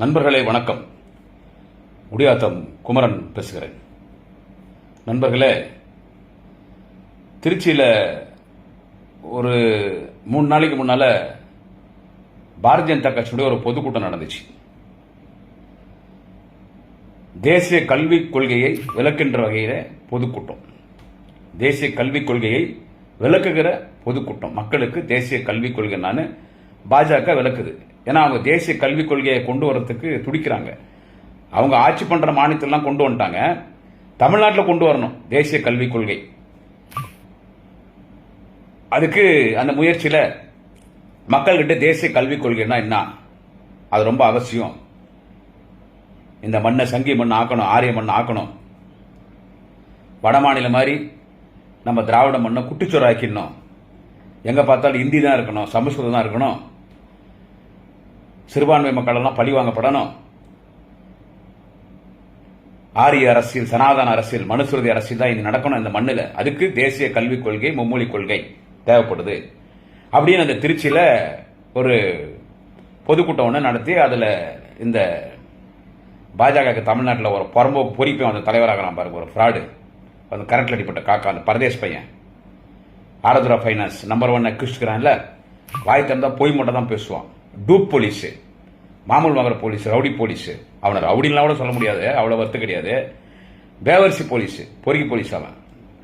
நண்பர்களே வணக்கம். முடியாத்தம் குமரன் பேசுகிறேன். நண்பர்களே, திருச்சியில் ஒரு 3 நாளைக்கு முன்னால பாரதிய ஜனதா கட்சியுடைய ஒரு பொதுக்கூட்டம் நடந்துச்சு. தேசிய கல்விக் கொள்கையை விளக்குகின்ற வகையில் பொதுக்கூட்டம். தேசிய கல்விக் கொள்கையை விளக்குகிற பொதுக்கூட்டம். மக்களுக்கு தேசிய கல்விக் கொள்கை பாஜக விளக்குது. ஏன்னா அவங்க தேசிய கல்விக் கொள்கையை கொண்டு வரதுக்கு துடிக்கிறாங்க. அவங்க ஆட்சி பண்ற மாநிலத்திலாம் கொண்டு வந்துட்டாங்க. தமிழ்நாட்டில் கொண்டு வரணும் தேசிய கல்விக் கொள்கை. அதுக்கு அந்த முயற்சியில மக்கள்கிட்ட தேசிய கல்விக் கொள்கைன்னா என்ன, அது ரொம்ப அவசியம். இந்த மண்ணை சங்கி மண் ஆக்கணும், ஆரிய மண் ஆக்கணும். வட மாநில மாதிரி நம்ம திராவிட மண்ணை குட்டிச்சோறு ஆக்கிடணும். எங்க பார்த்தாலும் ஹிந்தி தான் இருக்கணும், சமஸ்கிருதம் தான் இருக்கணும். சிறுபான்மை மக்கள் எல்லாம் பழி வாங்கப்படணும். ஆரிய அரசியல், சனாதன அரசியல், மனுசுருதி அரசியல் தான் இங்க நடக்கணும் இந்த மண்ணில். அதுக்கு தேசிய கல்விக் கொள்கை, மும்மொழி கொள்கை தேவைப்படுது அப்படின்னு அந்த திருச்சியில ஒரு பொதுக்கூட்டம் ஒன்று நடத்தி அதுல இந்த பாஜக தமிழ்நாட்டில் ஒரு புறம்போக்கு பொறிப்பையும் அந்த தலைவராக பாருங்க, ஒரு ஃப்ராடு, அந்த கரண்ட்ல அடிப்பட்ட காக்கா, அந்த பரதேஷ் பையன், ஆரதுரா ஃபைனான்ஸ் நம்பர் 1 அக்யூஸ்டுக்கிறான்ல, வாய் திறந்தா பொய் மட்டும் தான் பேசுவான். டூப் போலீஸ், மாமூல் வாங்குற போலீஸ், ரவுடி போலீஸ். அவனை ரவுடின்லாம் கூட சொல்ல முடியாது, அவ்வளவு வருத்து கிடையாது. பேவர்சி போலீஸ், பொறுக்கி போலீஸ். அவன்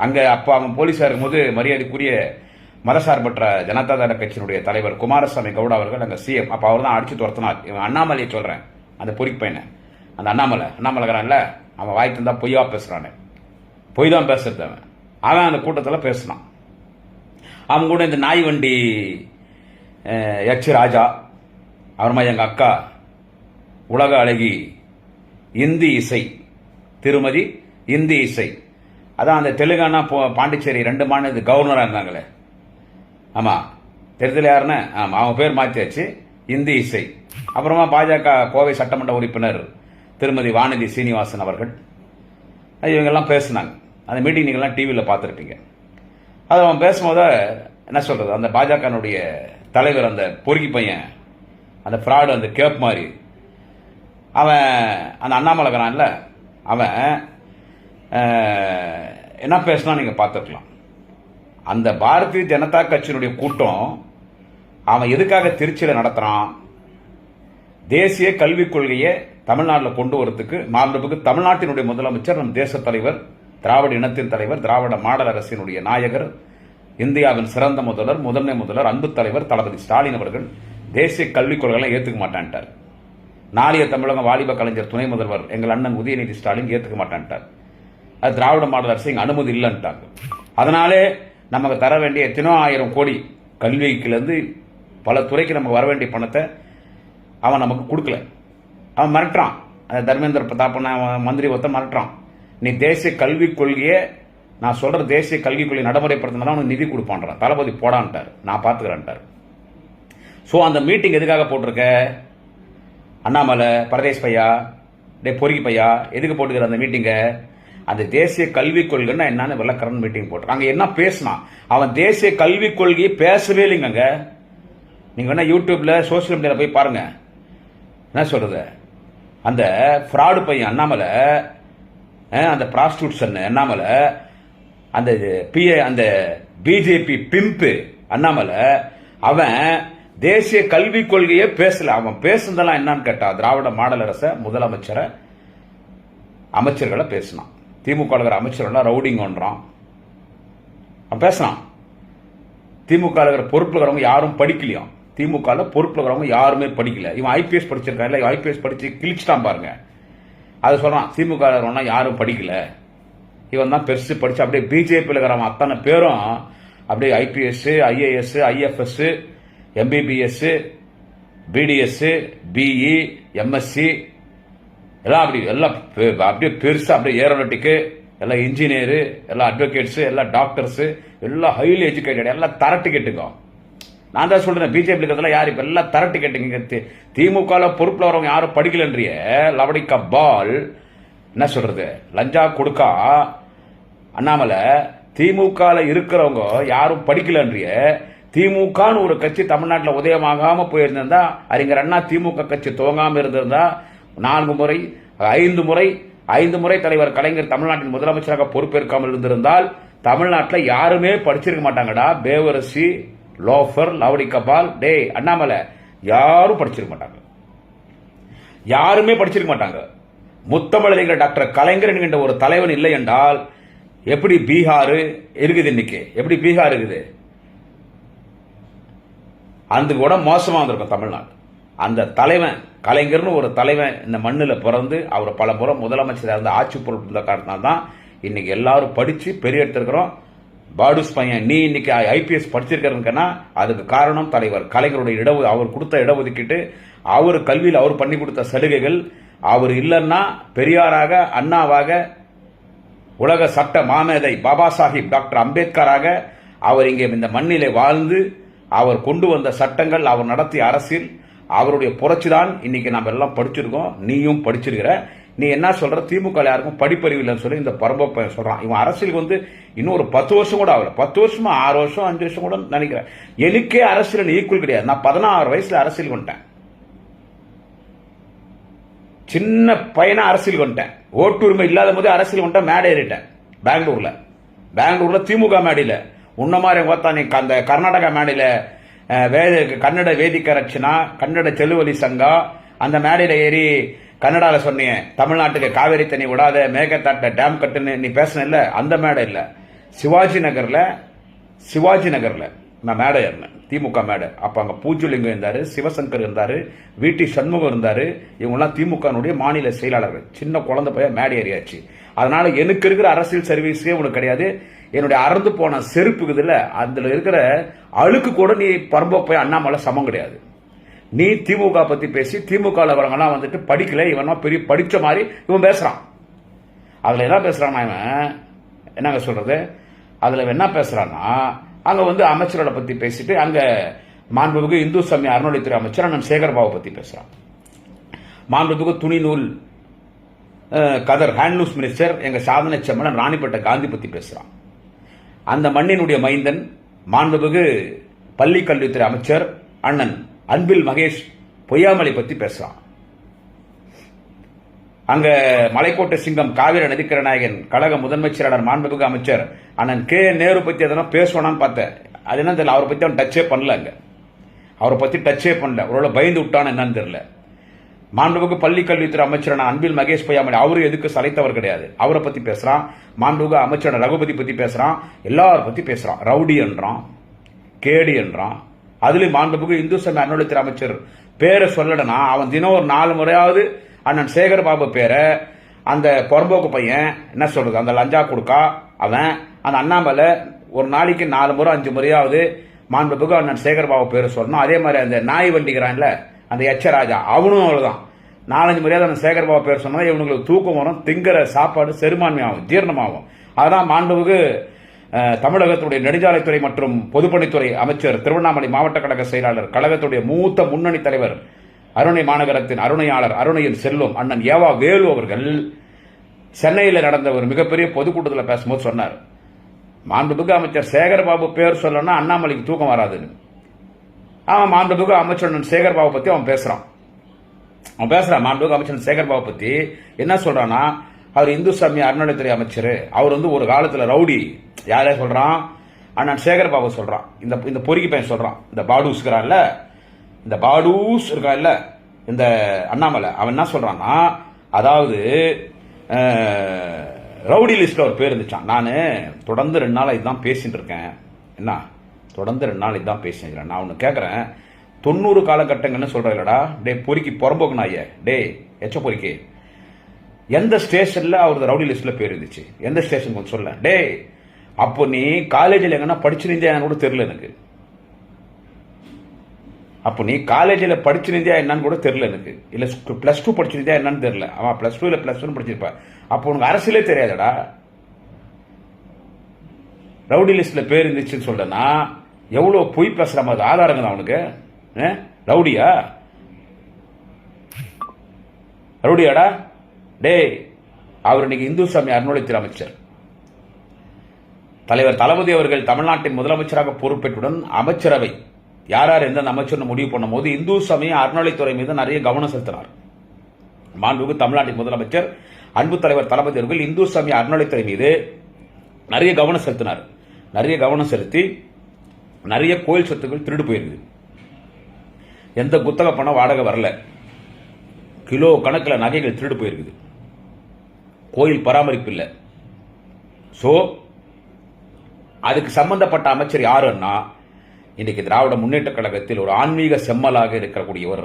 அங்க அப்ப அவன் போலீஸா இருக்கும்போது மரியாதைக்குரிய மதசார்பற்ற ஜனதா தள கட்சியினுடைய தலைவர் குமாரசாமி கவுடா அவர்கள் அங்க சிஎம். அப்ப அவர் தான் அடிச்சு துரத்தினார். இவன் அண்ணாமலையை சொல்றேன், அந்த பொறுக்கி பையனை, அந்த அண்ணாமலைக்கிறான்ல, அவன் வாய் தந்தா பொய்யா பேசுறானே, பொய் தான் பேசுறது. அவன் அந்த கூட்டத்தில் பேசினான். அவன் கூட இந்த நாய் வண்டி எச் ராஜா, அப்புறமா எங்க அக்கா உலக அழகி இந்தி இசை திருமதி இந்தி இசை, அதான் அந்த தெலுங்கானா பாண்டிச்சேரி 2 மாநில கவர்னரா இருந்தாங்களே, ஆமா தெரிதல் யாருன்னு, ஆமா அவன் பேர் மாத்தியாச்சு, இந்தி இசை. அப்புறமா பாஜக கோவை சட்டமன்ற உறுப்பினர் திருமதி வானதி சீனிவாசன் அவர்கள், இவங்கெல்லாம் பேசினாங்க. அந்த மீட்டிங் நீங்கள்லாம் டிவியில் பார்த்துருப்பீங்க. அது அவன் பேசும்போது என்ன சொல்றது, அந்த பாஜகனுடைய தலைவர், அந்த பொறுக்கி பையன், அந்த ஃப்ராடு, அந்த கேப் மாதிரி, அவன் அந்த அண்ணாமலைக்கிறான்ல, அவன் என்ன பேசினா நீங்க பார்த்துக்கலாம். அந்த பாரதிய ஜனதா கட்சியினுடைய கூட்டம் அவன் எதுக்காக திருச்சியில் நடத்துறான், தேசிய கல்விக் கொள்கையை தமிழ்நாட்டில் கொண்டு வரதுக்கு மாண்புமிகு தமிழ்நாட்டினுடைய முதலமைச்சர், நம் தேச தலைவர், திராவிட இனத்தின் தலைவர், திராவிட மாடல் அரசினுடைய நாயகர், இந்தியாவின் சிறந்த முதல்வர், முதன்மை முதல்வர், அன்பு தலைவர் தளபதி ஸ்டாலின் அவர்கள் தேசிய கல்விக் கொள்கைகளை ஏத்துக்க மாட்டான்ட்டார். நாளைய தமிழகம் வாலிப கலைஞர் துணை முதல்வர் எங்கள் அண்ணன் உதயநிதி ஸ்டாலின் ஏத்துக்க மாட்டான்ட்டார். அது திராவிட மாடல் அரசு இங்க அனுமதி இல்லைன்ட்டாங்க. அதனாலே நமக்கு தர வேண்டிய எத்தனோ 1000 கோடி கல்விக்கிலிருந்து பல துறைக்கு நமக்கு வர வேண்டிய பணத்தை அவன் நமக்கு கொடுக்கல. அவன் மிரட்டுறான். அந்த தர்மேந்திர பிரதாப் மந்திரி ஒருத்தன் மிரட்டுறான், நீ தேசிய கல்விக் கொள்கையை, நான் சொல்ற தேசிய கல்விக் கொள்கை நடைமுறைப்படுத்தினா அவனுக்கு நிதி கொடுப்பான்றான். தளபதி போடான்ட்டார், நான் பாத்துக்கிறேன்ட்டார். சோ அந்த மீட்டிங் எதுக்காக போட்டிருக்க, அண்ணாமலை பரதேஷ் பையா, டே பொறுக்கி பையா, எதுக்கு போட்டுக்கிற அந்த மீட்டிங்க, அந்த தேசிய கல்விக் கொள்கைன்னா என்னன்னு விளக்கறன்னு மீட்டிங் போட்டு அங்க என்ன பேசினான். அவன் தேசிய கல்விக் கொள்கையை பேசவே இல்லைங்க. நீங்க வேணா யூடியூப்ல சோசியல் மீடியால போய் பாருங்க. என்ன சொல்றது, அந்த ஃப்ராடு பையன் அண்ணாமலை, அந்த ப்ராஸ்டியூட்ஸ் அண்ணாமலை, அந்த அந்த பிஜேபி பிம்பு அண்ணாமலை, அவன் தேசிய கல்விக் கொள்கையே பேசல. அவன் பேசுனதெல்லாம் என்னன்னு கேட்டா, திராவிட மாடல் அரச முதலமைச்சரை, அமைச்சர்களை பேசினான். திமுக அமைச்சர்கள் ரவுடிங் ஒன்றான் அவன் பேசினான். திமுக பொறுப்புல இருக்கிறவங்க யாரும் படிக்கலையாம். திமுக பொறுப்புல இருக்கிறவங்க யாருமே படிக்கல. இவன் ஐபிஎஸ் படிச்சிருக்கான், இல்ல ஐபிஎஸ் படிச்சு கிழிச்சிட்டான் பாருங்க. அது சொல்றான், திமுக யாரும் படிக்கல, இவன் தான் பெருசு படிச்சு. அப்படியே பிஜேபி இருக்கிறவன் அத்தனை பேரும் அப்படியே IPS, IAS, IFS, MBBS, BDS, BE, MSc எல்லாம் அப்படி எல்லாம் அப்படியே பெருசா, அப்படியே ஏரோநாட்டிக்கு எல்லாம் இன்ஜினியர், எல்லாம் அட்வொகேட்ஸ், எல்லாம் டாக்டர்ஸ், எல்லாம் ஹைலி எஜுகேட்டட், எல்லாம் தரட்டு கேட்டுங்க. நான் தான் சொல்றேன், பிஜேபி இருக்கிறதுல யாரு இப்ப எல்லாம் தரட்டு கேட்டுங்க. திமுக பொறுப்புல வரவங்க யாரும் படிக்கலன்றிய லவடிக்கா பால், என்ன சொல்றது, லஞ்சா கொடுக்கா அண்ணாமலை, திமுக இருக்கிறவங்க யாரும் படிக்கலன்றிய திமுகன்னு ஒரு கட்சி தமிழ்நாட்டில் உதயமாகாம போயிருந்திருந்தா, அறிஞர் அண்ணா திமுக கட்சி துவங்காம இருந்திருந்தா, 4 முறை 5 முறை தலைவர் கலைஞர் தமிழ்நாட்டின் முதலமைச்சராக பொறுப்பேற்காமல் இருந்திருந்தால் தமிழ்நாட்டில் யாருமே படிச்சிருக்க மாட்டாங்கடா. பேவரசி, லோஃபர், லவடி கபால், டே அண்ணாமலை யாரும் படிச்சிருக்க மாட்டாங்க. யாருமே படிச்சிருக்க மாட்டாங்க. முத்தமிழறிஞர் டாக்டர் கலைஞர் என்கின்ற ஒரு தலைவன் இல்லை என்றால் எப்படி பீகார் இருக்குது? இன்னைக்கு எப்படி பீகார் இருக்குது? அந்த கூட மோசமா வந்திருக்கும் தமிழ்நாடு. அந்த தலைவன் கலைஞர்னு ஒரு தலைவன் இந்த மண்ணில் பிறந்து அவர் பல முறை முதலமைச்சராக இருந்த ஆட்சி பொறுப்பு காரணத்தால் தான் இன்னைக்கு எல்லாரும் படிச்சு பெரிய எடுத்திருக்கிறோம். பாடுஸ் பையன் நீ இன்னைக்கு ஐபிஎஸ் படிச்சிருக்கிறதுன்னா அதுக்கு காரணம் தலைவர் கலைஞருடைய அவர் கொடுத்த இடஒதுக்கீட்டு, அவர் கல்வியில் அவர் பண்ணி கொடுத்த சலுகைகள். அவர் இல்லைன்னா பெரியாராக, அண்ணாவாக, உலக சட்ட மாமேதை பாபா சாஹிப் டாக்டர் அம்பேத்கராக அவர் இங்கே இந்த மண்ணிலே வாழ்ந்து அவர் கொண்டு வந்த சட்டங்கள், அவர் நடத்திய அரசியல், அவருடைய புரட்சி தான் இன்னைக்கு நம்ம எல்லாம் படிச்சிருக்கோம். நீயும் படிச்சிருக்கிற. நீ என்ன சொல்ற? திமுக யாருக்கும் படிப்பறிவு இல்லைன்னு சொல்லி இந்த பரம்ப சொல்றான். இவன் அரசியலுக்கு இன்னும் ஒரு 10 வருஷம் கூட ஆகல. 10 வருஷமா 6 வருஷம் 5 வருஷம் கூட நினைக்கிறேன். எனக்கே அரசியல் ஈக்குவல் கிடையாது. நான் 16 வயசுல அரசியல் வந்துட்டேன். சின்ன பையனா அரசியல் வந்துட்டேன். ஓட்டுரிமை இல்லாத போது அரசியல் வந்துட்டேன். மேடை ஏறிட்டேன். பெங்களூர்ல திமுக மேடையில உன்ன மாதிரி பார்த்தா நீ அந்த கர்நாடகா மேடையில கன்னட வேதிக்க ரட்சணா, கன்னட செலுவலி சங்கா, அந்த மேடையில ஏறி கன்னடால சொன்னீங்க தமிழ்நாட்டுக்கு காவேரி தண்ணி விடாத, மேகத்தாட்ட டேம் கட்டுன்னு நீ பேசின. அந்த மேடை இல்ல, சிவாஜி நகர்ல நான் மேடை ஏறினேன். திமுக மேடை. அப்ப அங்க பூஜ்யலிங்கம் இருந்தாரு, சிவசங்கர் இருந்தாரு, வி.டி. சண்முகம் இருந்தாரு. இவங்கெல்லாம் திமுக மாநில செயலாளர்கள். சின்ன குழந்தை பையன் மேடை ஏறியாச்சு. அதனால எனக்கு இருக்கிற அரசியல் சர்வீஸே உனக்கு கிடையாது. என்னுடைய அறந்து போன செருப்புக்கு இல்ல, அதுல இருக்கிற அழுக்கு கூட நீ பரம்போ போய் அண்ணாமலை சமம் கிடையாது. நீ திமுக பத்தி பேசி திமுக வரவங்கலாம் வந்துட்டு படிக்கல, இவன் பெரிய படிச்ச மாதிரி இவன் பேசுறான். அதுல என்ன பேசுறான்னா, இவன் என்னங்க சொல்றது, அதுல என்ன பேசுறான்னா, அங்க அமைச்சரோட பத்தி பேசிட்டு அங்க மாண்புமிகு இந்து சமய அறநிலையத்துறை அமைச்சர் அண்ணன் சேகர்பாபு பத்தி பேசுறான். மாண்புமிகு துணி நூல் கதர் ஹேண்ட்லூஸ் மினிஸ்டர் எங்க சாதனை செம்மன் ராணிப்பேட்டை காந்தி பத்தி பேசுறான். அந்த மண்ணினுடைய மைந்தன் மாண்புமிகு பள்ளி கல்வித்துறை அமைச்சர் அண்ணன் அன்பில் மகேஷ் பொய்யாமலை பத்தி பேசுறான். அங்க மலைக்கோட்டை சிங்கம் காவிரி நதிக்கர நாயகன் கழக முதன்மை செயலாளர் மாண்புமிகு அமைச்சர் அண்ணன் கே நேரு பத்தி எதனா பேசுவானான்னு பார்த்தேன். அது என்ன தெரியல, அவரை பத்தி அவன் டச்சே பண்ணல. அங்க அவரை பத்தி டச்சே பண்ணல. ஒருவேளை பயந்து விட்டான்னு என்னன்னு தெரியல. மாண்புமிகு பள்ளி கல்வித்துறை அமைச்சரான அன்பில் மகேஷ் பொய்யாமலை அவரு எதுக்கு சளைத்தவர் கிடையாது. அவரை பத்தி பேசுறான். மாண்புமிகு அமைச்சரான ரகுபதி பத்தி பேசுறான். எல்லாரும் பத்தி பேசுறான். ரவுடி என்றான், கேடி என்றான். அதுலயும் மாண்புமிகு இந்து சமய அறநிலையத்துறை அமைச்சர் பேரை சொல்லடனா அவன் தினம் ஒரு 4 முறையாவது அண்ணன் சேகர் பாபு பேரை, அந்த பொறம்போக்கு பையன் என்ன சொல்றது, அந்த லஞ்சா கொடுக்கா அவன், அந்த அண்ணாமலை ஒரு நாளைக்கு 4 முறை 5 முறையாவது மாண்புமிகு அண்ணன் சேகர் பாபு பேரை சொல்லணும். அதே மாதிரி அந்த நாய் வண்டிக்கிறான்ல அந்த எச்சராஜா, அவனும் அவ்வளவுதான் 4-5 முறையாவது அந்த சேகர் பாபு பேர் சொன்னா இவனுங்களுக்கு தூக்கம் வரும், திங்கிற சாப்பாடு செருமான்மையாகும், ஜீரணமாகும். அதான் மாண்புமிகு தமிழகத்துடைய நெடுஞ்சாலைத்துறை மற்றும் பொதுப்பணித்துறை அமைச்சர், திருவண்ணாமலை மாவட்ட கழக செயலாளர், கழகத்துடைய மூத்த முன்னணி தலைவர், அருணை மாநகரத்தின் அருணையாளர், அருணையின் செல்லும் அண்ணன் ஏவா வேலு அவர்கள் சென்னையில் நடந்த ஒரு மிகப்பெரிய பொதுக்கூட்டத்தில் பேசும்போது சொன்னார், மாண்புமிகு அமைச்சர் சேகர்பாபு பேர் சொல்லணும்னா அண்ணாமலைக்கு தூக்கம் வராதுன்னு. அவன் மாண்புமிகு அமைச்சர் சேகர்பாபு பத்தி அவன் பேசுறான். மாண்புமிகு அமைச்சர் சேகர்பாபு பத்தி என்ன சொல்றான்னா, அவர் இந்து சமய அறநிலையத்துறை அமைச்சர், அவர் ஒரு காலத்துல ரவுடி. யாரே சொல்றான்? அண்ணன் சேகர்பாபு சொல்றான். இந்த பொறுக்கி பையன் சொல்றான். இந்த பாடூஸ் இருக்கிறான்ல, இந்த பாடூஸ் இருக்கான்ல இந்த அண்ணாமலை, அவன் என்ன சொல்றான்னா, அதாவது ரவுடி லிஸ்ட்ல ஒரு பேர் இருந்துச்சான். நான் தொடர்ந்து 2 நாள் இதுதான் பேசிட்டு இருக்கேன். என்ன தொடர்ந்து 2 நாள் இதுதான் பேசினேன். நான் ஒன்னு கேட்கறேன், 90 காலகட்டங்கள்னு சொல்றீங்களா? டே பொறுக்கி புறம்போக்குனா ஐயா, டே எச்ச பொறுக்கி, எந்த ஸ்டேஷன்ல அவரது ரவுடி லிஸ்ட்ல பேர் இருந்துச்சு? எந்த ஸ்டேஷன் கொஞ்சம் சொல்ல. டே அப்போ நீ காலேஜில் எங்கன்னா படிச்சிருந்தியா கூட தெரியல எனக்கு. அப்போ நீ காலேஜில் படிச்சிருந்தியா என்னன்னு கூட தெரியல எனக்கு. இல்ல +2 படிச்சிருந்தியா என்னன்னு தெரியல. அவன் +2 இல்ல +1 படிச்சிருப்ப. அப்போ உனக்கு அரசியலே தெரியாதடா. ரவுடி லிஸ்ட்ல பேர் இருந்துச்சுன்னு சொல்றனா எவ்வளவு பொய் பேசுற மாதிரி ஆதாரங்க தான் அவனுக்கு. ரவுடியாடா? டே அவர் இன்னைக்கு இந்து சமய அறநிலையத்துறை அமைச்சர். தலைவர் தளபதி அவர்கள் தமிழ்நாட்டின் முதலமைச்சராக பொறுப்பேற்றுடன் அமைச்சரவை யார் யார் எந்தெந்த அமைச்சர்னு முடிவு பண்ணும் போது இந்து சமய அறநிலைத்துறை மீது நிறைய கவனம் செலுத்தினார். மாண்புமிகு தமிழ்நாட்டின் முதலமைச்சர் அன்பு தலைவர் தளபதி அவர்கள் இந்து சமய அறநிலைத்துறை மீது நிறைய கவனம் செலுத்தினார். நிறைய கவனம் செலுத்தி நிறைய கோயில் சொத்துக்கள் திருடு போயிருக்குது. எந்த புத்தக பணம் வாடகை வரல, கிலோ கணக்கில் நகைகள் திருடு போயிருக்குது, கோயில் பராமரிப்பு இல்லை. சோ அதுக்கு சம்பந்தப்பட்ட அமைச்சர் யாருன்னா இன்னைக்கு திராவிட முன்னேற்ற கழகத்தில் ஒரு ஆன்மீக செம்மலாக இருக்கக்கூடியவர்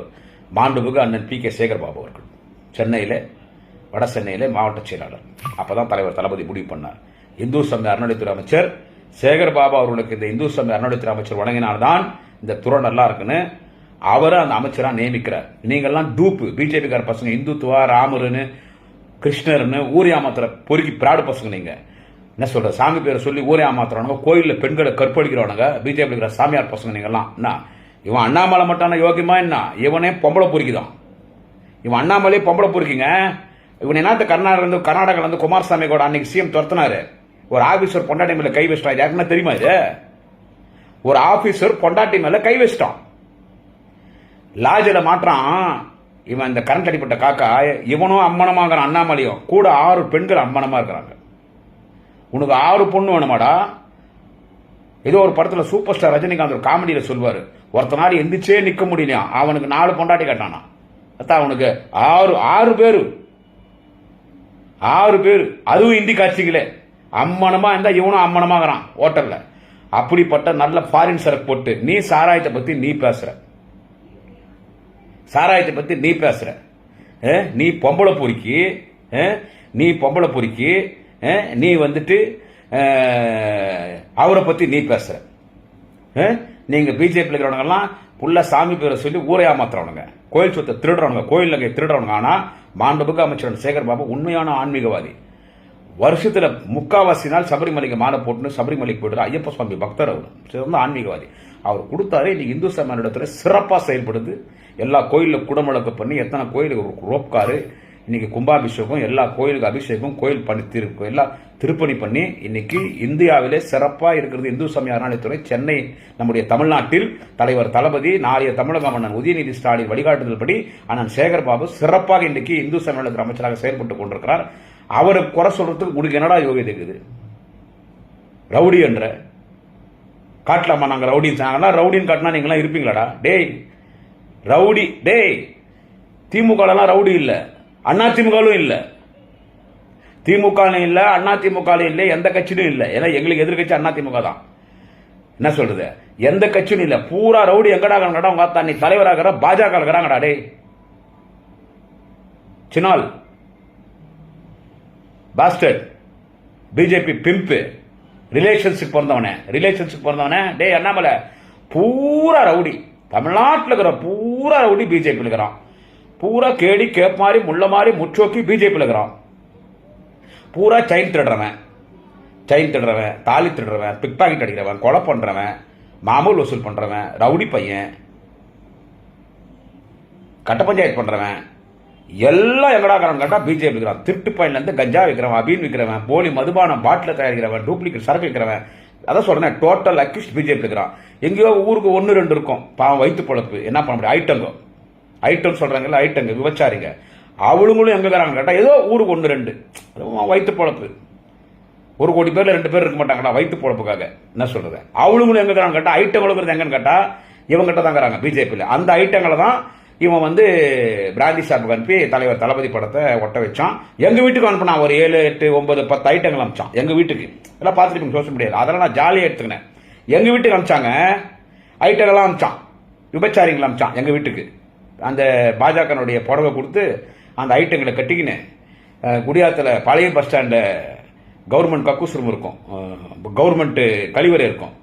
மாண்புமிகு அண்ணன் பி.கே. சேகர்பாபு அவர்கள். சென்னையில் வட சென்னையில் மாவட்ட செயலாளர். அப்பதான் தலைவர் தளபதி முடிவு பண்ணார், இந்து சமய அறநிலைத்துறை அமைச்சர் சேகர்பாபு அவர்களுக்கு இந்த இந்து சமய அறநிலைத்துறை அமைச்சர் வழங்கினால்தான் இந்த துறை நல்லா இருக்குன்னு அவரை அந்த அமைச்சரா நியமிக்கிறார். நீங்கெல்லாம் டூப்பு பிஜேபிக்கார பசங்க, இந்துத்துவா ராமருன்னு கிருஷ்ணர்னு ஊர் ஏமாத்துற பொறுக்கி பிராடு பசங்க. நீங்க என்ன சொல்ற, சாமி பேரை சொல்லி ஊரே ஏமாத்துறவனுங்க, கோயிலில் பெண்களை கற்பழிக்கிறவனுங்க, பிஜேபி இருக்கிற சாமியார் பசங்க நீங்கெல்லாம். என்ன இவன் அண்ணாமலை மட்டும் யோகியமா? என்ன இவனே பொம்பளை பொறுக்கிதான். இவன் அண்ணாமலையே பொம்பளை பொறுக்கிங்க. இவன் என்னத்த கர்நாடகால இருந்து குமாரசாமி கூட அன்னைக்கு சிஎம் துரத்தினாரு. ஒரு ஆபீசர் பொண்டாட்டி மேல கை வச்சிட்டான். யாருக்குன்னா தெரியுமா இது? ஒரு ஆபீசர் பொண்டாட்டி மேல கை வச்சிட்டான். லாஜில மாற்றான் இவன். இந்த கரண்ட் அடிப்பட்ட காக்கா இவனும் அம்மனமாகறான், அண்ணாமலையும் கூட 6 பெண்கள் அம்மனமா இருக்கிறாங்க. உனக்கு 6 பொண்ணு வேணுமாடா? ஏதோ ஒரு படத்துல சூப்பர் ஸ்டார் ரஜினிகாந்த் ஒரு காமெடியில சொல்வாரு, ஒருத்தனால எந்திரிச்சே நிக்க முடியலையா, அவனுக்கு 4 பொண்டாட்டி கட்டானா. அத்தா அவனுக்கு 6 பேரு, அதுவும் இந்தி காட்சிகளே. அம்மனமா இருந்தா இவனும் அம்மனமாகறான் ஹோட்டல்ல. அப்படிப்பட்ட நல்ல ஃபாரின் சரக்கு போட்டு நீ சாராயத்தை பத்தி நீ பேசுற, நீ பொம்பளை பொறுக்கி, நீ வந்துட்டு அவரை பத்தி நீ பேசுற. நீங்க பிஜேபி இருக்கிறவங்க புள்ள சாமி பேரை சொல்லி ஊரை ஏமாத்துறவனுங்க, கோயில் சொத்தை திருடுறவனுங்க, கோயில் நகை திருடுறவனுங்க. ஆனா மாண்புமிகு அமைச்சர் சேகர்பாபு உண்மையான ஆன்மீகவாதி. வருஷத்துல 3/4 நாள் சபரிமலைக்கு மாலை போட்டு சபரிமலைக்கு போயிட்டு ஐயப்ப சுவாமி பக்தர். அவர் சிறந்த ஆன்மீகவாதி. அவர் கொடுத்தாரு. இன்னைக்கு இந்து சமயத்துல சிறப்பா செயல்படுது. எல்லா கோயிலுக்கு குடமுழக்கு பண்ணி எத்தனை கோயிலுக்கு ரோப்காரு, இன்னைக்கு கும்பாபிஷேகம், எல்லா கோயிலுக்கு அபிஷேகம், கோயில் பண்ணி எல்லாம் திருப்பணி பண்ணி இன்னைக்கு இந்தியாவிலே சிறப்பா இருக்கிறது இந்து சமய அறநிலைத்துறை. சென்னை நம்முடைய தமிழ்நாட்டில் தலைவர் தளபதி, நாளைய தமிழக மன்னன் உதயநிதி ஸ்டாலின் வழிகாட்டுதல் படி அண்ணன் சேகர்பாபு சிறப்பாக இன்னைக்கு இந்து சமய அறநிலைத்துறை அமைச்சராக செயல்பட்டுக் கொண்டிருக்கிறார். அவரை குறை சொல்றதுக்கு உங்களுக்கு என்னடா யோகியதை இருக்குது? ரவுடி என்ற காட்டலாமா? நாங்க ரவுடின்னு ரவுடின்னு காட்டினா நீங்களாம் இருப்பீங்களாடா? டேய் ரவுடி, டேய் திமுக ரவுடி இல்ல, அண்ணா திமுகவும் இல்ல, திமுக இல்ல, அண்ணா திமுக இல்ல, எந்த கட்சியும் இல்ல. ஏன்னா எங்களுக்கு எதிர்கட்சி அண்ணா திமுக தான். என்ன சொல்றது, எந்த கட்சியும் இல்ல. பூரா ரவுடி எங்கடா உங்க நீ தலைவராக பாஜக இருக்கிறாங்கடா. டே சினால் பாஸ்டர்ட், பிஜேபி பிம்பு, ரிலேஷன்ஷிப் பிறந்தவனே. டே அண்ணாமலை பூரா ரவுடி. தமிழ்நாட்டில் இருக்கிற பூரா ரவுடி பிஜேபி இருக்கிறான். பூரா கேடி கேப் மாதிரி முள்ள மாதிரி முச்சோக்கி பிஜேபி இருக்கிறான். பூரா செயின் திருடுறவன், தாலி திருடுறவன், பிக் பாக்கெட் அடிக்கிறவன், கொலை பண்றவன், மாமூல் வசூல் பண்றவன், ரவுடி பையன், கட்ட பஞ்சாயத்து பண்றவன் எல்லாம் எங்கடா கேட்டா பிஜேபி இருக்கிறான். திருட்டு பையன்ல இருந்து கஞ்சா விற்கிறவன், அபீன் விற்கிறவன், போலி மதுபானம் பாட்டில் தயாரிக்கிறவன், டூப்ளிகேட் சரக்கு விற்கிறவன், அதான் சொல்றேன் டோட்டல் அக்யூஸ்ட் பிஜேபி இருக்கிறான். எங்கேயோ ஊருக்கு 1-2 இருக்கும் பாவம் வயிற்று பொழப்பு. என்ன பண்ண முடியும்? ஐட்டம் சொல்றாங்கல்ல, ஐட்டங்க விபச்சாரிங்க, அவளுங்களும் எங்க இருக்கிறாங்க கேட்டா ஏதோ ஊருக்கு 1-2 வயிற்று பொழப்பு. 1 கோடி பேர்ல 2 பேர் இருக்க மாட்டாங்கடா வயிற்று பொழப்புக்காக. என்ன சொல்றது, அவளுங்களும் எங்க இருக்கிறாங்க கேட்டா ஐட்டங்களும் எங்கன்னு கேட்டா இவங்கிட்ட தான் இருக்கிறாங்க பிஜேபியில். அந்த ஐட்டங்களை தான் இவன் பிராந்தி ஷாப்புக்கு அனுப்பி தலைவர் தளபதி படத்தை ஒட்ட வச்சான். எங்க வீட்டுக்கு அனுப்பினா ஒரு 7, 8, 9, 10 ஐட்டங்கள் அனுப்பிச்சான் எங்க வீட்டுக்கு. எல்லாம் பார்த்துட்டு சோசியல் மீடியா, அதெல்லாம் நான் ஜாலியாக எடுத்துக்கினேன். எங்க வீட்டுக்கு அனுப்பிச்சாங்க, ஐட்டங்கள்லாம் அனுப்பிச்சான், விபச்சாரிகள் அனுப்பிச்சான் எங்க வீட்டுக்கு. அந்த பாஜகனுடைய புடவை கொடுத்து அந்த ஐட்டங்களை கட்டிக்கின்னு குடியாத்தில் பழைய பஸ் ஸ்டாண்ட்ல கவர்மெண்ட் கக்கூஸ் ரூம் இருக்கும், கவர்மெண்ட் கழிவறை இருக்கும்.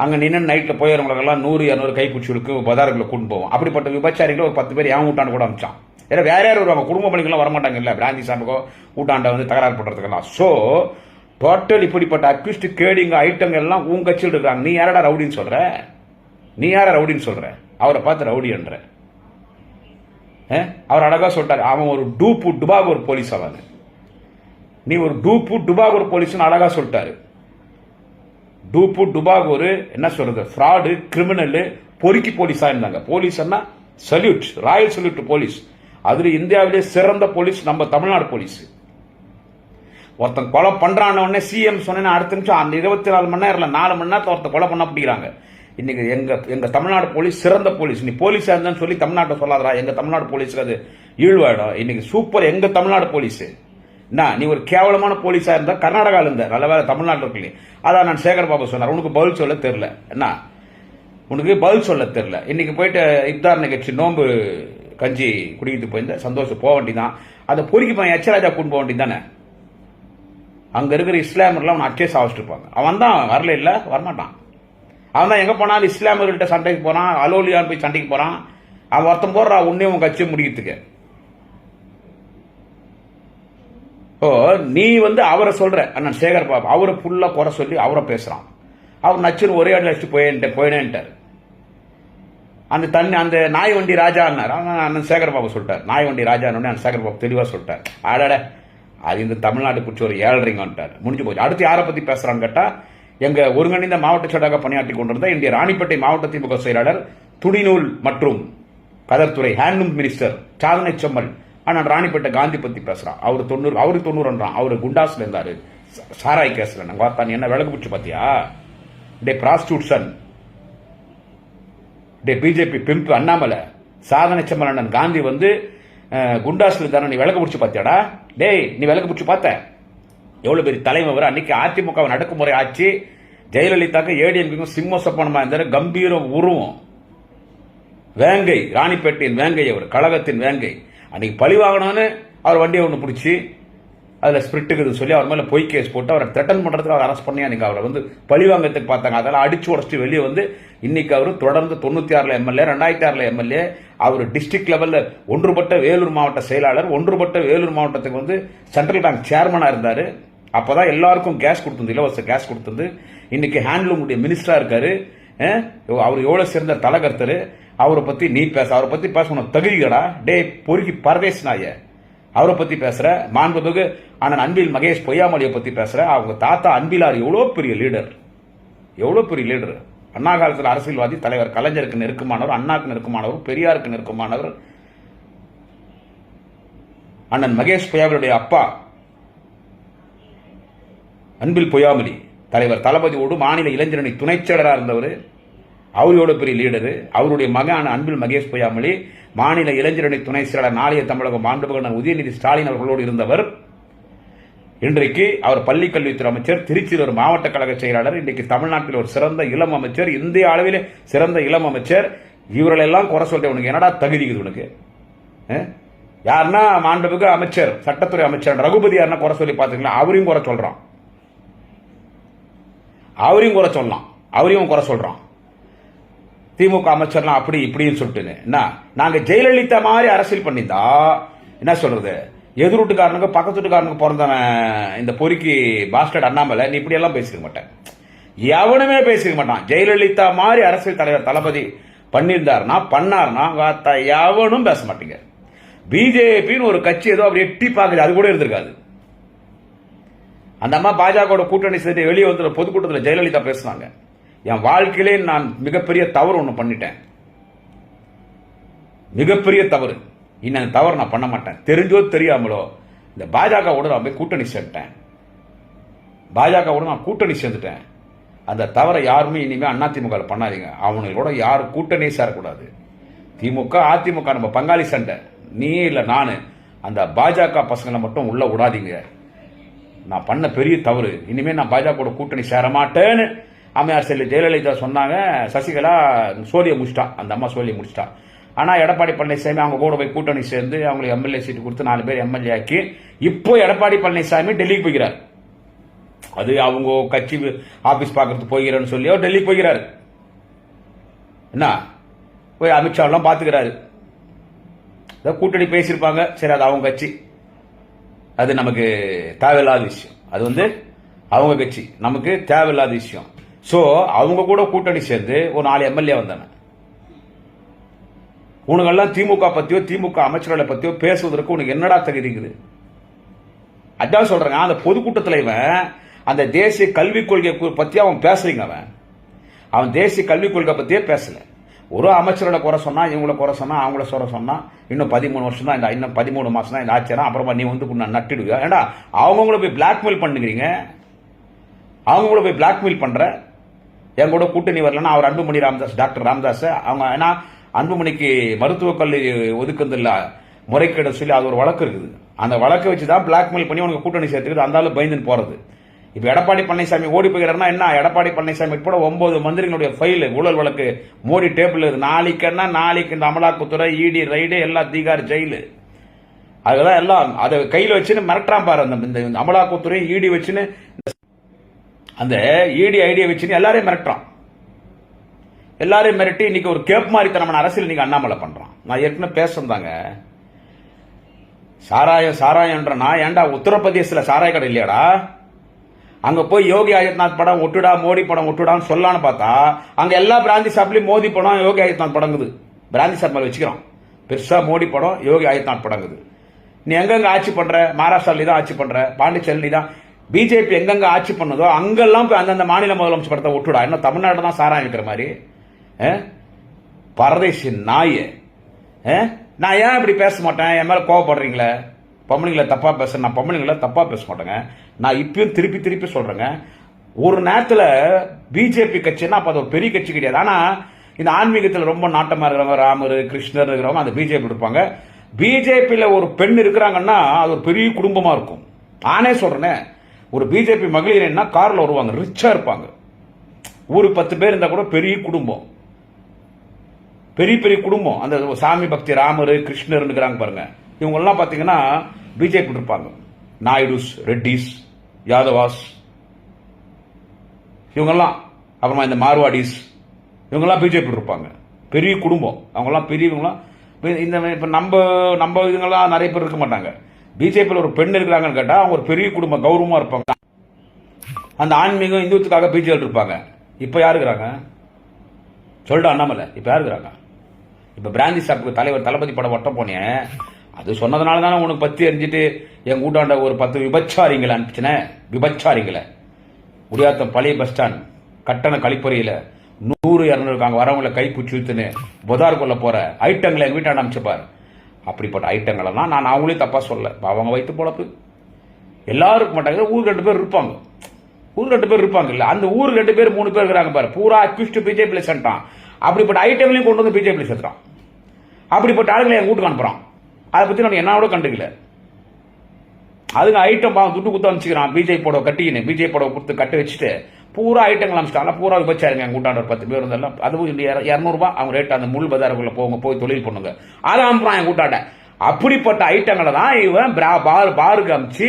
அங்க நின்று நைட்ல போயிறவங்களுக்கெல்லாம் 100-200 கைக்குச்சிகளுக்கு பதார்களை கூட்டு போவோம். அப்படிப்பட்ட விபச்சாரிகளை ஒரு 10 பேர் என் ஊட்டாண்டு கூட அமிச்சான். ஏன்னா வேற யாரும் வருவாங்க, குடும்ப பணிகள்லாம் வரமாட்டாங்க இல்ல, பிராந்தி சாமிக்கோ ஊட்டாண்ட தகராறு பண்றதுக்கெல்லாம். சோ டோட்டல் இப்படிப்பட்ட அக்யூஸ்ட் கேடிங்க ஐட்டங்கள் எல்லாம் உங்க கட்சியில் இருக்காங்க. நீ யாரடா ரவுடின்னு சொல்ற? அவரை பார்த்து ரவுடி என்ற அவர் அழகா சொல்லிட்டாரு. அவன் ஒரு டுபாகூர் போலீஸ். அவன் நீ ஒரு டுபாகூர் போலீஸ் அழகா சொல்லிட்டாரு. டுபாக் ஒரு என்ன சொல்றது ஃப்ராடு கிரிமினல் பொறுக்கி போலீஸா இருந்தாங்க. போலீஸ்னா சல்யூட், ராயல் சல்யூட் போலீஸ். அதுல இந்தியாவிலே சிறந்த போலீஸ் நம்ம தமிழ்நாடு போலீஸ். ஒருத்தன் கொலை பண்றான சிஎம் சொன்ன அடுத்த நிமிஷம் அந்த 24 மணி நேரம் 4 மணி நேரத்தில் ஒருத்தன் கொலை பண்ண பிடிக்கிறாங்க. இன்னைக்கு எங்க தமிழ்நாடு போலீஸ் சிறந்த போலீஸ். நீ போலீஸா இருந்தான்னு சொல்லி தமிழ்நாட்டை சொல்லாதரா. எங்க தமிழ்நாடு போலீஸுக்கு அது ஈழ்வாயிடும். இன்னைக்கு சூப்பர் எங்க தமிழ்நாடு போலீஸ். நீ ஒரு கேவலமான போலீஸா இருந்தா கர்நாடகாவில் இருந்த நல்ல வேலை தமிழ்நாட்டில் இருக்கலையே. அதான் நான் சேகர் பாபு சொன்னார், உனக்கு பதில் சொல்ல தெரியல. உனக்கு பதில் சொல்ல தெரியல. இன்னைக்கு போயிட்டு இப்தார் நிகழ்ச்சி நோன்பு கஞ்சி குடிக்கிட்டு போயிருந்த சந்தோஷம் போக வேண்டிதான். அதை பொறுக்கி போய் எச்சராஜா கூண்டு போக வேண்டியது தானே. அங்க இருக்கிற இஸ்லாமர்லாம் அவனை அச்சே சாவிச்சுட்டு இருப்பாங்க. அவன் தான் வரல இல்ல வரமாட்டான். அவன் தான் எங்க போனாலும் இஸ்லாமர்கள்ட்ட சண்டைக்கு போறான், அலோலியான் போய் சண்டைக்கு போறான். அவன் ஒருத்தன் போடுறா உன்னையும் உன் கட்சியை முடிக்கிறதுக்கு. நீ அவரை சொல்ற அண்ணன் சேகர் பாபு அவரை ஃபுல்லா குறை சொல்லி அவரை பேசுறான். அவர் நச்சுன்னு ஒரே அடி அடிச்சுட்டு போயினேன்ட்டார். அந்த நாய் வண்டி ராஜா அண்ணன் சேகர் பாபு சொல்லிட்டார். நாய் வண்டி ராஜா அந்த சேகர் பாபு தெளிவா சொல்லிட்டார். ஆடாட அது இந்த தமிழ்நாடு குறிச்சு ஒரு 7.5 முடிஞ்சு போச்சு. அடுத்து யாரை பத்தி பேசுறான்னு கேட்டா எங்க ஒருங்கிணைந்த மாவட்ட செயலாளராக பணியாற்றி கொண்டிருந்த இந்திய ராணிப்பேட்டை மாவட்ட திமுக செயலாளர், துணிநூல் மற்றும் கதர்துறை ஹேண்ட்லூம் மினிஸ்டர் சாதனை செம்மல் அண்ணன் ராணிப்பேட்டை காந்தி பத்தி பேசுறான். அவரு 90 அவரு குண்டாஸ்ல இருந்தாரு. சாராய் கேஸ்ல நாங்க பார்த்தா நீ என்ன விளக்கு பிடிச்சு பாத்தியா? டே ப்ராஸ்டியூஷன், டே பிஜேபி பிம்ப் அண்ணாமலை, சாதனை செம்மல் அண்ணன் காந்தி குண்டாஸ்ல தானே நீ விளக்கு பிடிச்சு பாத்தியாடா? டேய் நீ விளக்கு பிடிச்சு பார்த்த? எவ்வளவு பெரிய தலைவர். அன்னைக்கு அதிமுக நடக்குமுறை ஆட்சி. ஜெயலலிதாக்கு ஏடிஎம்கேக்கும் சிம்ம சப்பனமா இருந்தாரு. கம்பீர உருவம், வேங்கை, ராணிப்பேட்டையின் வேங்கை, அவர் கழகத்தின் வேங்கை. அன்னைக்கு பழி வாங்கணும்னு அவர் வண்டியை ஒன்று பிடிச்சி அதுல ஸ்பிரிட்டுக்குன்னு சொல்லி அவர் மேல பொய் கேஸ் போட்டு அவரை த்ரெட்டன் பண்றதுக்கு அவர் அரெஸ்ட் பண்ணி அன்னைக்கு அவரை பழி வாங்கறதுக்கு பார்த்தாங்க. அதெல்லாம் அடிச்சு உடச்சிட்டு வெளியே இன்னைக்கு அவர் தொடர்ந்து 96 எம்எல்ஏ, 2006 எம்எல்ஏ. அவர் டிஸ்ட்ரிக்ட் லெவல்ல ஒன்றுபட்ட வேலூர் மாவட்ட செயலாளர், ஒன்றுபட்ட வேலூர் மாவட்டத்துக்கு சென்ட்ரல் பேங்க் சேர்மனா இருந்தாரு. அப்பதான் எல்லாருக்கும் கேஸ் கொடுத்தது, இலவச கேஸ் கொடுத்தது. இன்னைக்கு ஹேண்ட்லூம் மினிஸ்டரா இருக்காரு. அவர் எவ்வளவு சிறந்த தலைகர்த்தரு. அவரை பத்தி நீ பேச, அவரை பத்தி பேச உனக்கு தகுதிகடா? டே பொறுக்கி பரதேஷ் நாய, அவரை பத்தி பேசுற. மாண்புமிகு அண்ணன் அன்பில் மகேஷ் பொய்யாமொழியை பத்தி பேசுற. அவங்க தாத்தா அன்பிலார் எவ்வளவு பெரிய லீடர், எவ்வளவு பெரிய லீடர். அண்ணா காலத்தில் அரசியல்வாதி, தலைவர் கலைஞருக்கு நெருக்கமானவர், அண்ணாக்கு நெருக்கமானவர், பெரியாருக்கு நெருக்கமானவர். அண்ணன் மகேஷ் பொய்யாமொழியுடைய அப்பா அன்பில் பொய்யாமொழி தலைவர் தளபதியோடு மாநில இளைஞரணி துணை செயலராக இருந்தவர். அவரோட பெரிய லீடரு. அவருடைய மகன் அன்பில் மகேஷ் பொய்யாமொழி மாநில இளைஞரணி துணை செயலாளர், நாளைய தமிழகம் மாண்புமிகு உதயநிதி ஸ்டாலின் அவர்களோடு இருந்தவர். இன்றைக்கு அவர் பள்ளிக்கல்வித்துறை அமைச்சர், திருச்சியில் ஒரு மாவட்ட கழக செயலாளர். இன்றைக்கு தமிழ்நாட்டில் ஒரு சிறந்த இளம் அமைச்சர், இந்திய அளவிலே சிறந்த இளம் அமைச்சர். இவர்களெல்லாம் குறை சொல்ற உனக்கு என்னடா தகுதிக்குது உனக்கு? யாருன்னா மாண்புமிகு அமைச்சர், சட்டத்துறை அமைச்சர் ரகுபதி யாருன்னா குறை சொல்லி பாத்தீங்களா? அவரையும் குறை சொல்றான், அவரையும் குறை சொல்லலாம், அவரையும் குறை சொல்றான். திமுக அமைச்சர்லாம் அப்படி இப்படின்னு சொல்லிட்டு நாங்க ஜெயலலிதா மாதிரி அரசியல் பண்ணியிருந்தா என்ன சொல்றது, எதிர்வீட்டுக்காரனுக்கு பக்கத்து வீட்டுக்காரனுக்கு பிறந்தவன் இந்த பொறுக்கி பாஸ்டர்ட் அண்ணாமலை நீ இப்படி எல்லாம் பேசிக்க மாட்டேன், எவனுமே பேசிக்க மாட்டான். ஜெயலலிதா மாதிரி அரசியல் தலைவர் தளபதி பண்ணியிருந்தாருன்னா பண்ணாருன்னா எவனும் பேச மாட்டீங்க. பிஜேபின்னு ஒரு கட்சி ஏதோ அப்படி எட்டி பார்க்குது, அது கூட இருந்திருக்காது. அந்த அம்மா பாஜக கூட்டணி சேர்த்து வெளியே வந்து பொதுக்கூட்டத்தில் ஜெயலலிதா பேசினாங்க, என் வாழ்க்கையிலே நான் மிகப்பெரிய தவறு ஒன்று பண்ணிட்டேன், மிகப்பெரிய தவறு, இன்னும் தவறு நான் பண்ண மாட்டேன், தெரிஞ்சோ தெரியாமலோ இந்த பாஜகவோட நான் போய் கூட்டணி சேர்ந்துட்டேன், பாஜகவோட நான் கூட்டணி சேர்ந்துட்டேன், அந்த தவறை யாருமே இனிமே அதிமுக பண்ணாதீங்க, அவங்களோட யாரும் கூட்டணியே சேரக்கூடாது. திமுக அதிமுக நம்ம பங்காளி சண்டை, நீ இல்லை நானு, அந்த பாஜக பசங்களை மட்டும் உள்ள விடாதீங்க, நான் பண்ண பெரிய தவறு, இனிமே நான் பாஜக கூட்டணி சேர மாட்டேன்னு அம்மையார் செல்வி ஜெயலலிதா சொன்னாங்க. சசிகலா சோழியை முடிச்சிட்டான், அந்த அம்மா சோழியை முடிச்சிட்டான். ஆனா எடப்பாடி பழனிசாமி அவங்க கூட போய் கூட்டணி சேர்ந்து அவங்களுக்கு எம்எல்ஏ சீட்டு கொடுத்து 4 பேர் எம்எல்ஏ ஆக்கி இப்போ எடப்பாடி பழனிசாமி டெல்லிக்கு போகிறார். அது அவங்க கட்சி ஆபீஸ் பார்க்கறதுக்கு போகிறேன்னு சொல்லி அவர் டெல்லிக்கு போகிறாரு. என்ன போய் அமித்ஷா எல்லாம் பாத்துக்கிறாரு, கூட்டணி பேசியிருப்பாங்க, சரி அது அவங்க கட்சி, அது நமக்கு தேவையில்லாத விஷயம், அது அவங்க கட்சி, நமக்கு தேவையில்லாத விஷயம். சோ அவங்க கூட கூட்டணி சேர்ந்து ஒரு 4 எம்எல்ஏ வந்தாங்க. உனக்கெல்லாம் திமுக பத்தியோ திமுக அமைச்சர்களை பத்தியோ பேசுவதற்கு உனக்கு என்னடா தகுதிக்குது? அதான் சொல்றேன், அந்த பொதுக்கூட்டத்தில் இவன் அந்த தேசிய கல்விக் கொள்கை பத்தி அவன் பேசுறீங்க. அவன் தேசிய கல்விக் கொள்கை பத்தியே பேசல. ஒரு அமைச்சரோட குறை சொன்னா, இவங்களை குறை சொன்னா, அவங்கள சொன்னா இன்னும் 13 வருஷம் தான், இன்னும் 13 மாசம் தான் இந்த ஆட்சியா, அப்புறமா நீ வந்து நட்டிடுவியா? ஏண்டா அவங்கள போய் பிளாக்மெயில் பண்ணுகிறீங்க, அவங்கள போய் பிளாக்மெயில் பண்ற. என் கூட கூட்டணி வரலன்னா அவர் அன்புமணி ராமதாஸ், டாக்டர் ராமதாஸ், அவங்க ஏன்னா அன்புமணிக்கு மருத்துவக் கல்வி ஒதுக்குறது இல்ல முறைகேடு சொல்லி அது ஒரு வழக்கு இருக்குது. அந்த வழக்கை வச்சுதான் பிளாக்மெயில் பண்ணி உனக்கு கூட்டணி சேர்த்துக்குது. அந்த ஆளு பயந்துன்னு போறது. இப்ப எடப்பாடி பழனிசாமி ஓடி போகிறாருன்னா என்ன? எடப்பாடி பழனிசாமி கூட 9 மந்திரிகளுடைய ஃபைல் ஊழல் வழக்கு மோடி டேபிள் இருக்கு. நாளைக்கு இந்த அமலாக்கத்துறை, இடி ரைடு, எல்லாம் தீகார் ஜெயிலு, அதுதான் எல்லாம் அதை கையில வச்சுன்னு மிரட்டான் பாரு. இந்த அமலாக்கத்துறை இடி வச்சுன்னு, அந்த இடி ஐடியா வச்சுன்னு எல்லாரையும் மிரட்டுறான். எல்லாரையும் மிரட்டி இன்னைக்கு ஒரு கேப் மாதிரி தனமான அரசியல் இன்னைக்கு அண்ணாமலை பண்றான். நான் ஏற்கனவே பேசுறதாங்க, சாராயம்ன்றனா ஏன்டா உத்தரப்பிரதேசல சாராய கடை இல்லையாடா? அங்க போய் யோகி ஆதித்யநாத் படம் ஒட்டுடா, மோடி படம் ஒட்டுடான்னு சொல்லலான்னு பார்த்தா அங்க எல்லா பிராந்தி ஷாப்லயும் மோடி படம், யோகி ஆதித்யநாத் படங்குது. பிராந்தி ஷாப் மேல வச்சுக்கிறோம் பெருசா மோடி படம், யோகி ஆதித்யநாத் படங்குது. நீ எங்கெங்க ஆட்சி பண்ற? மகாராஷ்டிரால தான் ஆட்சி பண்ற, பாண்டிச்சேரி தான். பிஜேபி எங்கெங்க ஆட்சி பண்ணதோ அங்கெல்லாம் அந்தந்த மாநில முதலமைச்சர் படத்தை ஒட்டுடா. என்ன தமிழ்நாடு தான் சாராயம் இருக்கிற மாதிரி? பரதேசி நாய. நான் ஏன் இப்படி பேச மாட்டேன்? என் மேல கோவப்படுறீங்களே? பொம்பளைங்களை தப்பா பேச, நான் பொம்பளைங்களை தப்பா பேச மாட்டேங்க. நான் இப்பயும் திருப்பி சொல்றேங்க. ஒரு நேரத்தில் பிஜேபி கட்சின்னா அப்ப அது ஒரு பெரிய கட்சி கிடையாது. ஆனா இந்த ஆன்மீகத்தில் ரொம்ப நாட்டமா இருக்கிறவங்க, ராமர் கிருஷ்ணர் இருக்கிறவங்க அந்த பிஜேபி இருப்பாங்க. பிஜேபியில ஒரு பெண் இருக்கிறாங்கன்னா அது ஒரு பெரிய குடும்பமா இருக்கும். நானே சொல்றேன், ஒரு பிஜேபி மகளிர் என்ன கார்ல வருவாங்க, ரிச்சா இருப்பாங்க. ஊருக்கு 10 பேர் இருந்தா கூட பெரிய குடும்பம், பெரிய குடும்பம். அந்த சாமி பக்தி, ராமர் கிருஷ்ணர் இருக்கிறாங்க பாருங்க. இவங்க எல்லாம் பாத்தீங்கன்னா பிஜேபி இருப்பாங்க. நாயுடுஸ், ரெட்டிஸ், யாதவாஸ், இவங்கெல்லாம், அப்புறமா இந்த மார்வாடிஸ், இவங்கெல்லாம் பிஜேபி இருப்பாங்க. பெரிய குடும்பம், அவங்கெல்லாம் பெரியவங்களாம். இந்த இப்ப நம்ம இதுங்கெல்லாம் நிறைய பேர் இருக்க மாட்டாங்க. பிஜேபியில் ஒரு பெண் இருக்கிறாங்கன்னு கேட்டா அவங்க ஒரு பெரிய குடும்பம், கௌரவமா இருப்பாங்க. அந்த ஆன்மீகம் இந்துத்துக்காக பிஜேபி இருப்பாங்க. இப்ப யாரு இருக்கிறாங்க? சொல்லிட்டு அண்ணாமலை இப்ப யாரு இருக்கிறாங்க? இப்ப பிராந்தி ஷாப்புக்கு தலைவர் தளபதி படம் ஒட்ட போனேன். அது சொன்னதுனால தானே உனக்கு பத்தி எரிஞ்சிட்டு என் கூட்டாண்ட ஒரு 10 விபச்சாரிங்களை அனுப்பிச்சுனே. விபச்சாரிங்களை குடியாத்தம் பழைய பஸ் ஸ்டாண்ட் கட்டண கழிப்பறையில 100-200 இருக்காங்க. வரவங்களை கை குச்சி இழுத்துன்னு புதார் கொள்ள போற ஐட்டங்களை எங்க வீட்டாண்ட அனுப்பிச்சுப்பாரு. அப்படிப்பட்ட ஐட்டங்களெல்லாம் நான் அவங்களையும் தப்பா சொல்ல. அவங்க வைத்து பொழப்பு எல்லாருக்கும் மாட்டாங்க. ஊர் 2 பேர் இருப்பாங்க, ஊர் 2 பேர் இருப்பாங்க. இல்ல அந்த ஊர் 2 பேர் 3 பேர் இருக்கிறாங்க பாரு, பூரா அக்யூஸ்ட் பிஜேபியில் சேர்ந்துட்டான். அப்படிப்பட்ட ஐட்டங்களையும் கொண்டு வந்து பிஜேபியில் சேர்த்துறான். அப்படிப்பட்ட ஆளுங்களை என் வீட்டுக்கு அனுப்புறான். அதை பத்தி நான் என்னோட கண்டுக்கல. அதுங்க ஐட்டம் துட்டு குத்து அனுப்பிச்சுக்கிறான். பிஜேபி போட கட்டிக்கின்னு, பிஜேபி போட கொடுத்து கட்டி வச்சுட்டு பூரா ஐட்டங்கள் அனுப்பிச்சிட்டாங்க. பூரா விபச்சாருங்க. என் கூட்டாண்ட 10 பேர் இருந்தாலும் அதுவும் 200 ரூபாய் அவங்க ரேட். அந்த முள் பஜாருக்குள்ள போங்க, போய் தொழில் பண்ணுங்க, அதை அனுப்புறான் என் கூட்டாண்ட. அப்படிப்பட்ட ஐட்டங்களை தான் இவன் பாருக்கு அமிச்சு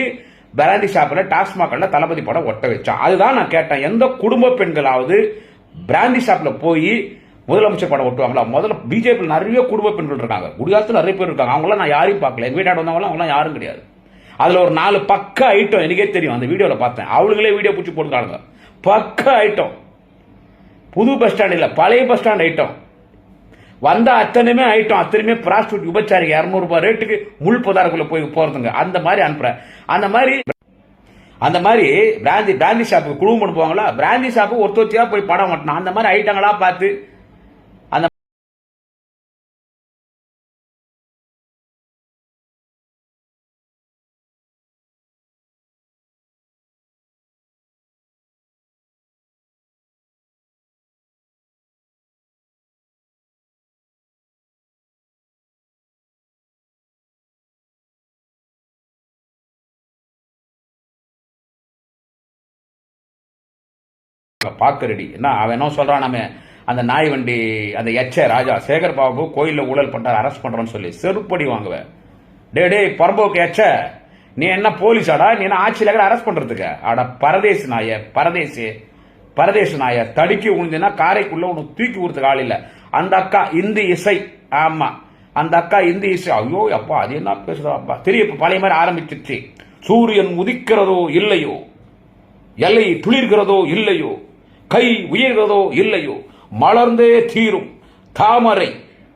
பிராந்தி ஷாப்ல, டாஸ்மாக்ல தளபதி படம் ஒட்ட வச்சான். அதுதான் நான் கேட்டேன், எந்த குடும்ப பெண்களாவது பிராந்தி ஷாப்ல போய் முதலமைச்சர் படம் ஒட்டுவாங்களா? முதல்ல பிஜேபி நிறைய குடும்ப பெண்கள் இருக்காங்க, குடியாத்துல நிறைய பேர் இருக்காங்க. அவங்களாம் நான் யாரையும் பார்க்கல. எங்க வீட்டாட வந்தவங்களாம் அவங்களாம் யாரும் கிடையாது. அதுல ஒரு 4 பக்க ஐட்டம் எனக்கே தெரியும். அந்த வீடியோல பார்த்தேன். அவங்களே வீடியோ பிடிச்சி போட்டுக்காங்க. பக்க ஐட்டம், புது பஸ் ஸ்டாண்ட் இல்ல, பழைய பஸ் ஸ்டாண்ட் ஐட்டம். வந்த அத்தனையுமே ஐட்டம், அத்தனையுமே பிராஸ்டியூட் விபச்சாரிங்க. 200 ரூபாய் ரேட்டுக்கு முள் புதாருக்குள்ள போய் போறதுங்க. அந்த மாதிரி அனுப்புறேன். அந்த மாதிரி பிராந்தி ஷாப்புக்கு குழுவும் அனுப்புவாங்களா? பிராந்தி ஷாப்பு ஒருத்தொத்தியா போய் படம் ஓட்டணும். அந்த மாதிரி ஐட்டங்களா பார்த்து அந்த பார்க்க ரெடி என்ன அவன் என்ன சொல்றான்? நம்ம அந்த நாய் வண்டி, அந்த ராஜா சேகர் பாபு கோயில்ல ஊழல் பண்றாரு, அரெஸ்ட் பண்றோம்னு சொல்லி செருப்படி வாங்குவேன். டே பரம்போக்கு நீ என்ன போலீஸாடா? நீ என்ன ஆட்சியில அரெஸ்ட் பண்றதுக்கு? அட பரதேசி நாய, பரதேசி நாய, தடுக்கி உழுந்தினா காரைக்குள்ள உனக்கு தூக்கி கொடுத்துக்க ஆள் இல்ல. அந்த அக்கா இந்தி இசை, ஆமா அந்த அக்கா இந்தி இசை. ஐயோ அப்பா, அது என்ன பேசுறா அப்பா? தெரியும், பழைய மாதிரி ஆரம்பிச்சிருச்சு. சூரியன் உதிக்கிறதோ இல்லையோ, எல்லை துளிர்கிறதோ இல்லையோ, கை உயர்கிறதோ இல்லையோ, மலர்ந்தே தீரும் தாமரை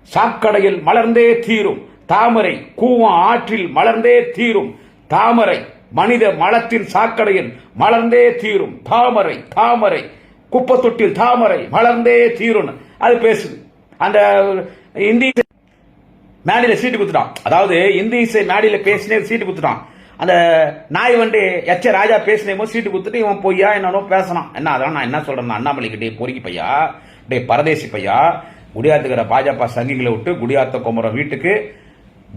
சாக்கடையில் மலர்ந்தே தீரும் தாமரை, கூவம் ஆற்றில் மலர்ந்தே தீரும் தாமரை. மனித மலத்தின் சாக்கடையில் மலர்ந்தே தீரும் தாமரை தாமரை குப்பை தொட்டில் தாமரை மலர்ந்தே தீரும் அது பேசுது. அந்த இந்தி மேடையில சீட்டு குத்துட்டான். அதாவது இந்தி இசை மேடையில பேசினே சீட்டு குத்துட்டான். அந்த நாய் வண்டி எச்ச ராஜா பேசினே சீட்டு குத்துட்டு இவன் பொய்யா என்னன்னோ பேசணும். என்ன அதெல்லாம் நான் என்ன சொல்றேன், அண்ணாமலை கிட்டே பொறுக்கி பையா, டே பரதேசி பையா, குடியாத்துக்கிற பாஜக சங்கிகளை விட்டு குடியாத்த குமரம் வீட்டுக்கு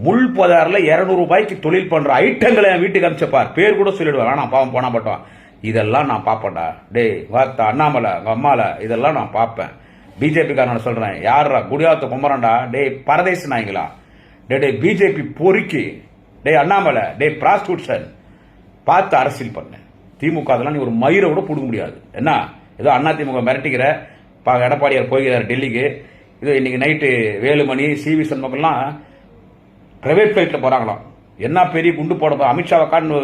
முள் பதாரில் 200 ரூபாய்க்கு தொழில் பண்ற ஐட்டங்களை என் வீட்டுக்கு அனுப்பிச்சப்பார். பேர் கூட சொல்லிடுவார். நான் பாவம் போனா பட்டோம். இதெல்லாம் நான் பார்ப்பேன்டா. டே வார்த்தா அண்ணாமலை உங்க அம்மால இதெல்லாம் நான் பார்ப்பேன். பிஜேபி காரன சொல்றேன், யாரா குடியாத்த குமரன்டா, டே பரதேசி நாய்களா, டே பிஜேபி பொறுக்கி, டே அண்ணாமலை, டே பிராஸ்டியூஷன் பார்த்து அரசியல் பண்ண. திமுக அதெல்லாம் நீ ஒரு மயிரை கூட பிடுங்க முடியாது. என்ன ஏதோ அண்ணா திமுக மிரட்டிக்கிற எடப்பாடியார் போகிறார் டெல்லிக்கு. இது இன்னைக்கு நைட்டு வேலுமணி சிவி சண்முகம்லாம் பிரைவேட் பிளைட்ல போறாங்களாம். என்ன பெரிய குண்டு போட அமித்ஷாவை காட்டு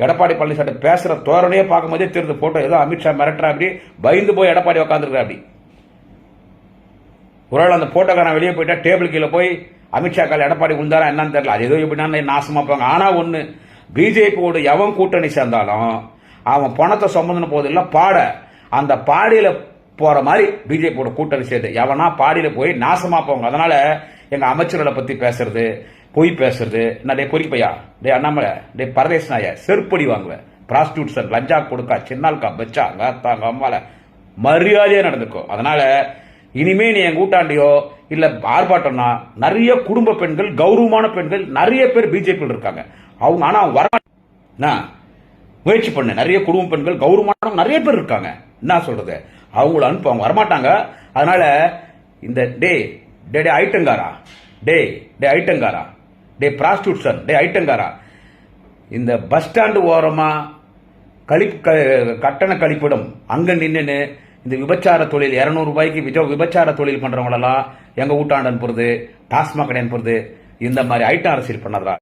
எடப்பாடி பழனிசாமி பேசுற தோரணையே பார்க்கும் போதே தெரிஞ்ச போட்டோ ஏதோ அமித்ஷா மிரட்டுறா அப்படி பயந்து போய் எடப்பாடி உட்காந்துருக்கா அப்படி. ஒரு ஆள் அந்த போட்டோக்காரன் வெளியே போயிட்டா டேபிள் கீழே போய் அமித்ஷா கால எடப்பாடி உண்டாரா என்னன்னு தெரியல. அது ஏதோ எப்படின்னா நாசமா போவாங்க. ஆனா ஒண்ணு, பிஜேபியோட எவன் கூட்டணி சேர்ந்தாலும் அவன் பணத்தை சம்பந்தம் போதில்ல பாட அந்த பாடியில போற மாதிரி பிஜேபியோட கூட்டணி சேர்ந்து எவனா பாடியில போய் நாசமா போவாங்க. அதனால எங்க அமைச்சர்களை பத்தி பேசுறது, பொய் பேசுறது, நான் டே பொறிக்கு பையா, டே அண்ணாமலை, டே பரதேச நாய செருப்படி வாங்குவேன். பிராஸ்டியூட்ஸன் லஞ்சா கொடுக்கா சின்னால்கா பச்சா அங்க அம்மால மரியாதையா நடந்துக்கும். அதனால இனிமே நீ என் கூட்டாண்டியோ இல்ல ஆர்ப்பாட்டம்னா நிறைய குடும்ப பெண்கள், கௌரவமான பெண்கள் நிறைய பேர் பிஜேபி இருக்காங்க. அவங்க ஆனா வர முயற்சி பண்ண நிறைய குடும்ப பெண்கள் கௌரவமான நிறைய பேர் இருக்காங்க. என்ன சொல்றது, அவங்கள அனுப்ப அவங்க வரமாட்டாங்க. அதனால இந்த டே டே டே ஐட்டங்காரா, டே டே ஐட்டங்காரா, டே பிராஸ்டியூஷன், டே ஐட்டங்காரா, இந்த பஸ் ஸ்டாண்டு ஓரமா கட்டண கழிப்பிடம் அங்க நின்று இந்த விபச்சார தொழில் 200 ரூபாய்க்கு விபச்சார தொழில் பண்றவங்களெல்லாம் எங்க வீட்டாண்டன் போறது, டாஸ்மாக் கடையன் போறது, இந்த மாதிரி ஐட்டம் அரசியல் பண்ணாதா.